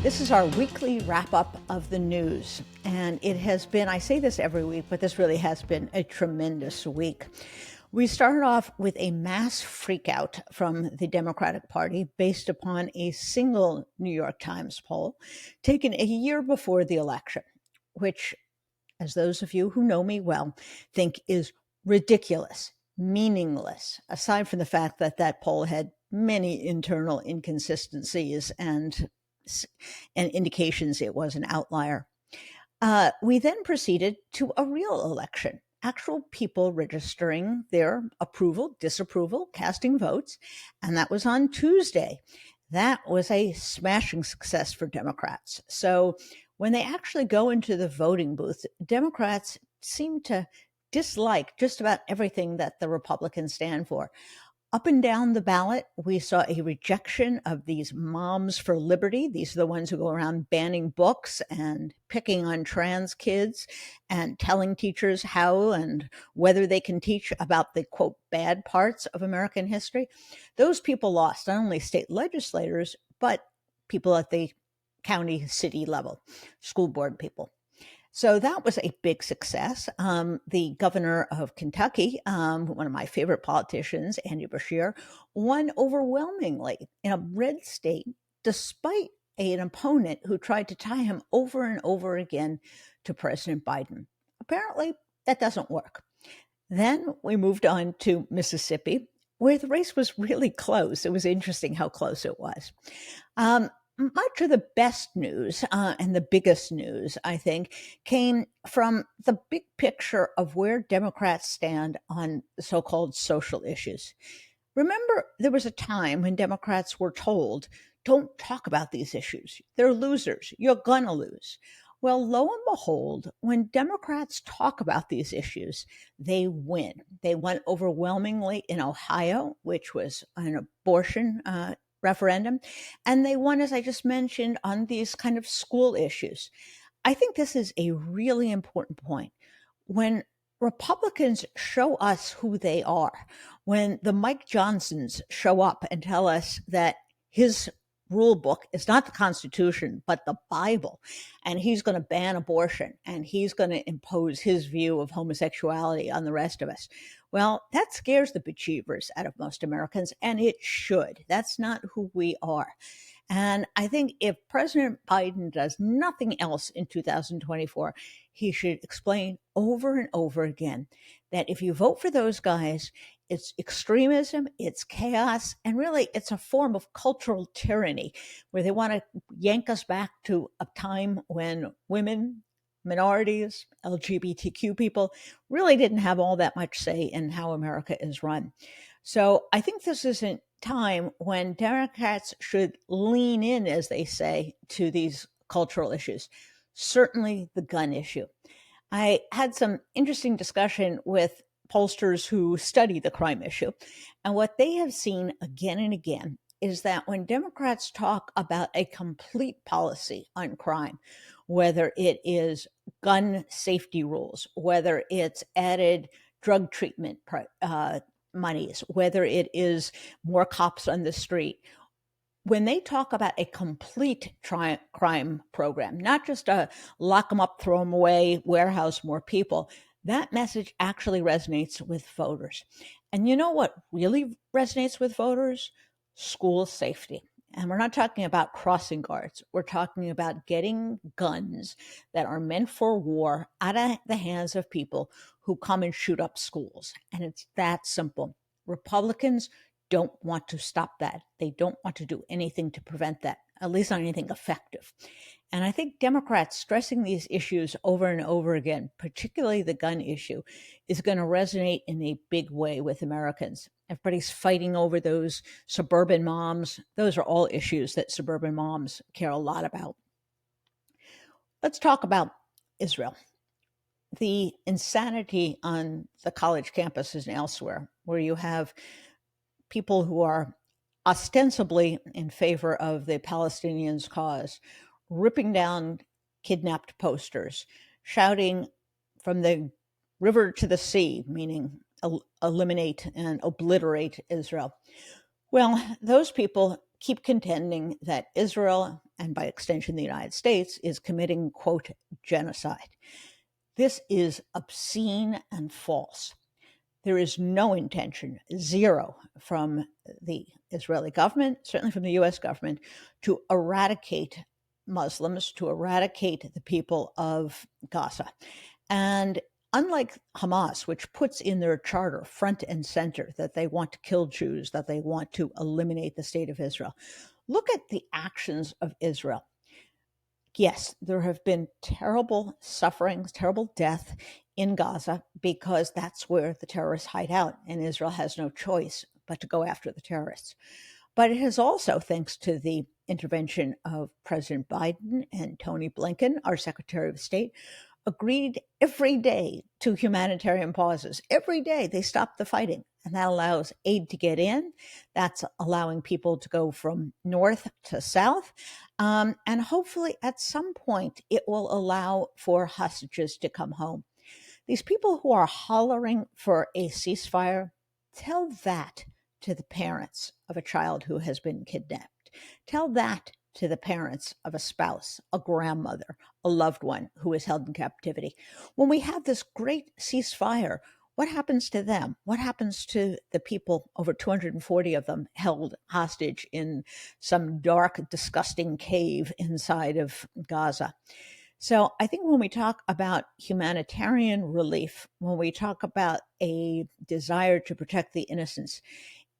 This is our weekly wrap up of the news. And it has been, I say this every week, but this really has been a tremendous week. We started off with a mass freakout from the Democratic Party based upon a single New York Times poll taken a year before the election, which, as those of you who know me well, think is ridiculous, meaningless, aside from the fact that that poll had many internal inconsistencies and indications it was an outlier. We then proceeded to a real election, actual people registering their approval, disapproval, casting votes, and that was on Tuesday. That was a smashing success for Democrats. So when they actually go into the voting booth, Democrats seem to dislike just about everything that the Republicans stand for. Up and down the ballot, we saw a rejection of these moms for liberty. These are the ones who go around banning books and picking on trans kids and telling teachers how and whether they can teach about the, quote, bad parts of American history. Those people lost not only state legislators, but people at the county, city level, school board people. So that was a big success. The governor of Kentucky, one of my favorite politicians, Andy Beshear, won overwhelmingly in a red state, despite an opponent who tried to tie him over and over again to President Biden. Apparently, that doesn't work. Then we moved on to Mississippi, where the race was really close. It was interesting how close it was. Much of the best news and the biggest news, I think, came from the big picture of where Democrats stand on so-called social issues. Remember, there was a time when Democrats were told, don't talk about these issues. They're losers. You're going to lose. Well, lo and behold, when Democrats talk about these issues, they win. They won overwhelmingly in Ohio, which was an abortion referendum. And they won, as I just mentioned, on these kind of school issues. I think this is a really important point. When Republicans show us who they are, when the Mike Johnsons show up and tell us that his rule book is not the Constitution, but the Bible, and he's going to ban abortion, and he's going to impose his view of homosexuality on the rest of us. Well, that scares the bejeebers out of most Americans, and it should. That's not who we are. And I think if President Biden does nothing else in 2024, he should explain over and over again that if you vote for those guys, it's extremism, it's chaos, and really it's a form of cultural tyranny where they want to yank us back to a time when women, minorities, LGBTQ people really didn't have all that much say in how America is run. So I think this is a time when Democrats should lean in, as they say, to these cultural issues, certainly the gun issue. I had some interesting discussion with pollsters who study the crime issue. And what they have seen again and again is that when Democrats talk about a complete policy on crime, whether it is gun safety rules, whether it's added drug treatment monies, whether it is more cops on the street, when they talk about a complete crime program, not just a lock them up, throw them away, warehouse more people, that message actually resonates with voters. And you know what really resonates with voters? School safety. And we're not talking about crossing guards. We're talking about getting guns that are meant for war out of the hands of people who come and shoot up schools. And it's that simple. Republicans don't want to stop that. They don't want to do anything to prevent that, at least not anything effective. And I think Democrats stressing these issues over and over again, particularly the gun issue, is going to resonate in a big way with Americans. Everybody's fighting over those suburban moms. Those are all issues that suburban moms care a lot about. Let's talk about Israel. The insanity on the college campuses and elsewhere, where you have people who are ostensibly in favor of the Palestinians' cause, ripping down kidnapped posters, shouting from the river to the sea, meaning eliminate and obliterate Israel. Well, those people keep contending that Israel and by extension the United States, is committing, quote, genocide. This is obscene and false. There is no intention, zero, from the Israeli government, certainly from the US government, to eradicate Muslims, to eradicate the people of Gaza. And unlike Hamas, which puts in their charter front and center that they want to kill Jews, that they want to eliminate the state of Israel, look at the actions of Israel. Yes, there have been terrible sufferings, terrible death in Gaza because that's where the terrorists hide out, and Israel has no choice but to go after the terrorists. But it has also, thanks to the intervention of President Biden and Tony Blinken, our Secretary of State, agreed every day to humanitarian pauses. Every day they stop the fighting, and that allows aid to get in. That's allowing people to go from north to south. And hopefully at some point it will allow for hostages to come home. These people who are hollering for a ceasefire, tell that to the parents of a child who has been kidnapped. Tell that to the parents of a spouse, a grandmother, a loved one who is held in captivity. When we have this great ceasefire, what happens to them? What happens to the people, over 240 of them, held hostage in some dark, disgusting cave inside of Gaza? So I think when we talk about humanitarian relief, when we talk about a desire to protect the innocents,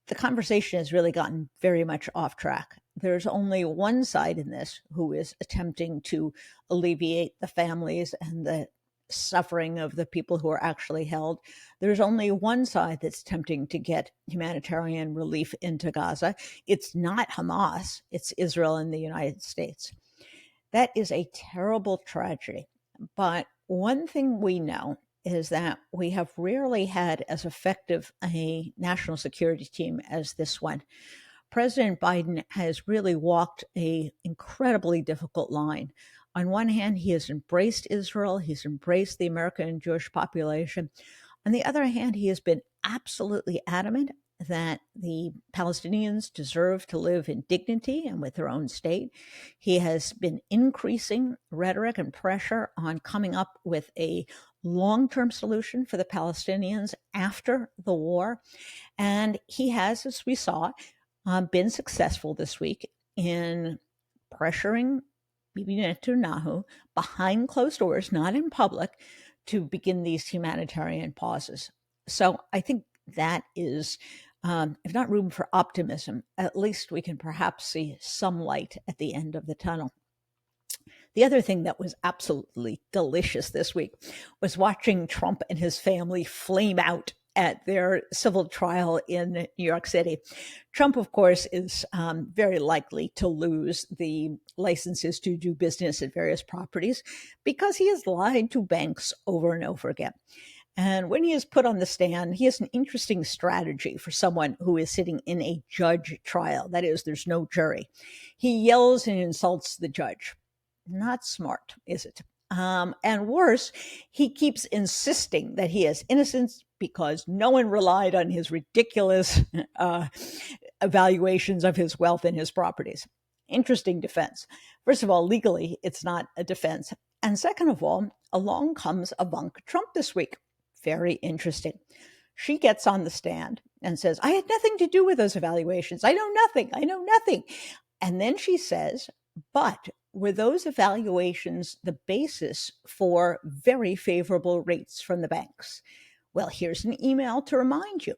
the conversation has really gotten very much off track. There's only one side in this who is attempting to alleviate the families and the suffering of the people who are actually held. There's only one side that's attempting to get humanitarian relief into Gaza. It's not Hamas, it's Israel and the United States. That is a terrible tragedy. But one thing we know is that we have rarely had as effective a national security team as this one. President Biden has really walked an incredibly difficult line. On one hand, he has embraced Israel, he's embraced the American and Jewish population. On the other hand, he has been absolutely adamant that the Palestinians deserve to live in dignity and with their own state. He has been increasing rhetoric and pressure on coming up with a long-term solution for the Palestinians after the war. And he has, as we saw, been successful this week in pressuring Bibi Netanyahu behind closed doors, not in public, to begin these humanitarian pauses. So I think that is, if not room for optimism, at least we can perhaps see some light at the end of the tunnel. The other thing that was absolutely delicious this week was watching Trump and his family flame out at their civil trial in New York City. Trump, of course, is very likely to lose the licenses to do business at various properties because he has lied to banks over and over again. And when he is put on the stand, he has an interesting strategy for someone who is sitting in a judge trial. That is, there's no jury. He yells and insults the judge. Not smart, is it? And worse, he keeps insisting that he has innocence because no one relied on his ridiculous evaluations of his wealth and his properties. Interesting defense. First of all, legally, it's not a defense. And second of all, along comes Ivanka Trump this week. Very interesting. She gets on the stand and says, I had nothing to do with those evaluations. I know nothing. I know nothing. And then she says, but were those evaluations the basis for very favorable rates from the banks? Well, here's an email to remind you.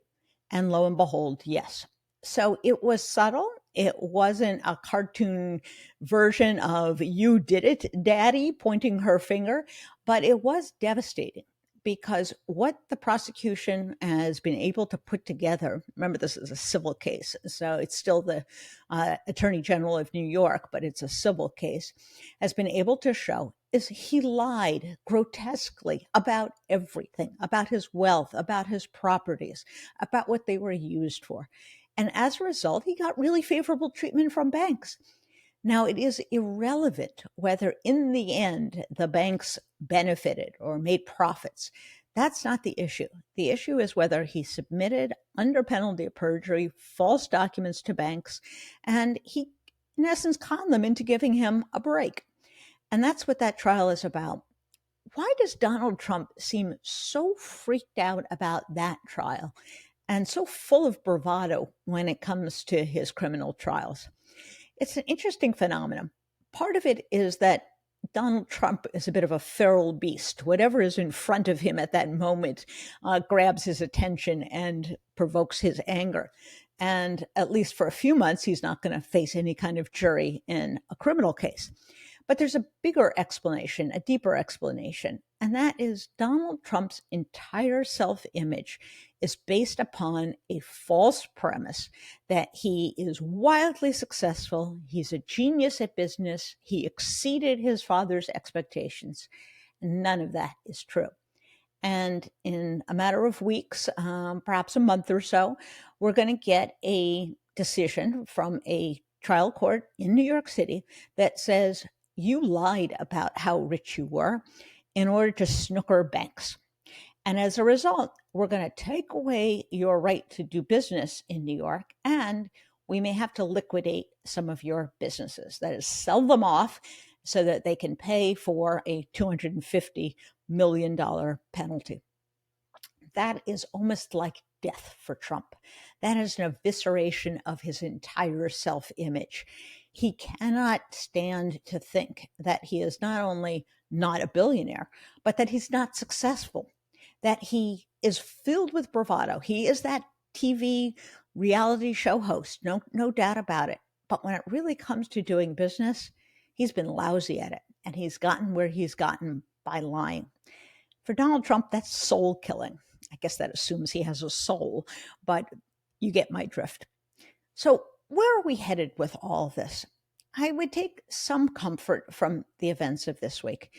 And lo and behold, yes. So it was subtle. It wasn't a cartoon version of you did it, daddy, pointing her finger, but it was devastating. Because what the prosecution has been able to put together, remember this is a civil case, so it's still the Attorney General of New York, but it's a civil case, has been able to show is he lied grotesquely about everything, about his wealth, about his properties, about what they were used for. And as a result, he got really favorable treatment from banks. Now, it is irrelevant whether in the end the banks benefited or made profits. That's not the issue. The issue is whether he submitted, under penalty of perjury, false documents to banks, and he in essence, con them into giving him a break. And that's what that trial is about. Why does Donald Trump seem so freaked out about that trial and so full of bravado when it comes to his criminal trials? It's an interesting phenomenon. Part of it is that Donald Trump is a bit of a feral beast. Whatever is in front of him at that moment grabs his attention and provokes his anger. And at least for a few months, he's not going to face any kind of jury in a criminal case. But there's a bigger explanation, a deeper explanation, and that is Donald Trump's entire self-image is based upon a false premise that he is wildly successful, he's a genius at business, he exceeded his father's expectations. None of that is true. And in a matter of weeks, perhaps a month or so, we're going to get a decision from a trial court in New York City that says you lied about how rich you were in order to snooker banks. And as a result, we're going to take away your right to do business in New York, and we may have to liquidate some of your businesses. That is, sell them off so that they can pay for a $250 million penalty. That is almost like death for Trump. That is an evisceration of his entire self-image. He cannot stand to think that he is not only not a billionaire, but that he's not successful, that he is filled with bravado. He is that TV reality show host, no doubt about it. But when it really comes to doing business, he's been lousy at it, and he's gotten where he's gotten by lying. For Donald Trump, that's soul killing. I guess that assumes he has a soul, but you get my drift. So where are we headed with all this? I would take some comfort from the events of this week.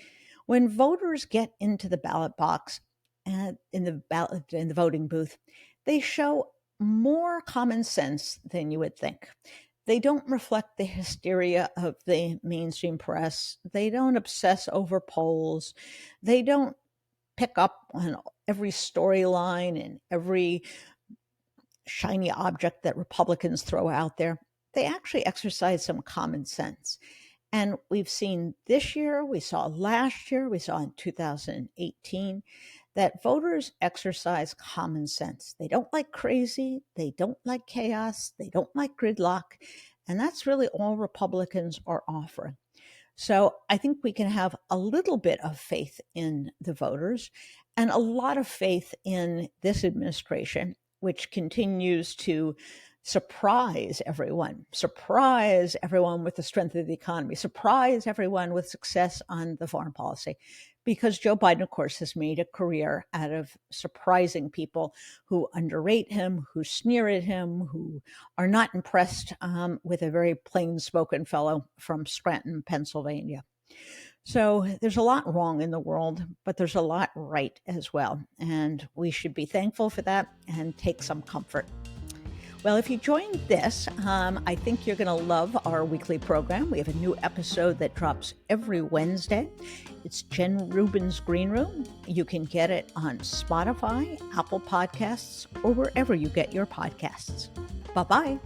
When voters get into the ballot box and in the voting booth, they show more common sense than you would think. They don't reflect the hysteria of the mainstream press. They don't obsess over polls. They don't pick up on every storyline and every shiny object that Republicans throw out there. They actually exercise some common sense. And we've seen this year, we saw last year, we saw in 2018, that voters exercise common sense. They don't like crazy, they don't like chaos, they don't like gridlock, and that's really all Republicans are offering. So I think we can have a little bit of faith in the voters and a lot of faith in this administration, which continues to surprise everyone with the strength of the economy, surprise everyone with success on the foreign policy. Because Joe Biden, of course, has made a career out of surprising people who underrate him, who sneer at him, who are not impressed with a very plain-spoken fellow from Scranton, Pennsylvania. So there's a lot wrong in the world, but there's a lot right as well. And we should be thankful for that and take some comfort. Well, if you joined this, I think you're going to love our weekly program. We have a new episode that drops every Wednesday. It's Jen Rubin's Green Room. You can get it on Spotify, Apple Podcasts, or wherever you get your podcasts. Bye-bye.